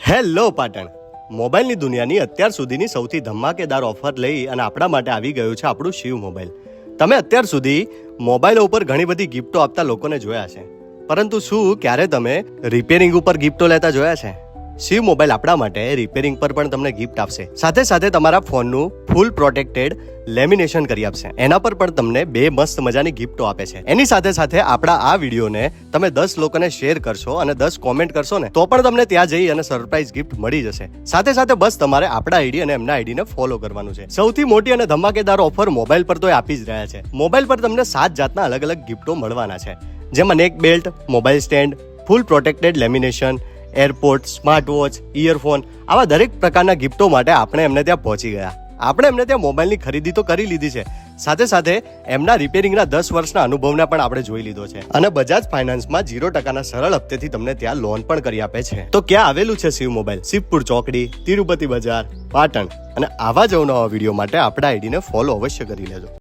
Hello Patan, મોબાઈલની દુનિયાની અત્યાર સુધીની સૌથી ધમાકેદાર ઓફર લઈ અને આપણા માટે આવી ગયું છે આપણું શિવ મોબાઈલ. તમે અત્યાર સુધી મોબાઈલ ઉપર ઘણી બધી ગિફ્ટો આપતા લોકોને જોયા છે, પરંતુ શું ક્યારે તમે રિપેરિંગ ઉપર ગિફ્ટો લેતા જોયા છે? શિવ મોબાઈલ આપણા માટે રિપેરિંગ પર પણ તમને ગિફ્ટ આપશે. સાથે સાથે તમારા ફોનનું ફૂલ પ્રોટેક્ટેડ લેમિનેશન કરી આપશે. એના પર પણ તમને 2 મસ્ત મજાની ગિફ્ટો આપે છે. એની સાથે સાથે આપણા આ વિડીયોને તમે 10 લોકોને શેર કરશો અને 10 કોમેન્ટ કરશો ને, તો પણ તમને ત્યાં જઈ અને સરપ્રાઈઝ ગિફ્ટ મળી જશે. સાથે સાથે બસ તમારે આપણા આઈડી અને એમના આઈડીને ફોલો કરવાનું છે. સૌથી મોટી અને ધમાકેદાર ઓફર મોબાઈલ પર તો આપી જ રહ્યા છે. મોબાઈલ પર તમને 7 જાતના અલગ અલગ ગિફ્ટો મળવાના છે, જેમાં neck belt, mobile stand, full protected lamination, airport, smart watch, earphone, આવા દરેક પ્રકારના ગિફ્ટો માટે આપણે એમને ત્યાં પહોંચી ગયા. આપણે એમને ત્યાં મોબાઈલની ખરીદી તો કરી લીધી છે, સાથે સાથે એમના રિપેરિંગના 10 વર્ષના અનુભવને પણ આપણે જોઈ લીધો છે. અને બજાજ ફાઇનાન્સમાં 0% સરળ હપ્તેથી તમને ત્યાં લોન પણ કરી આપે છે. તો ક્યાં આવેલું છે શિવ મોબાઈલ? શિવપુર ચોકડી, તિરુપતિ બજાર, પાટણ. અને આવા જ અવનવા વિડીયો માટે આપણા આઈડીને ફોલો અવશ્ય કરી લેજો.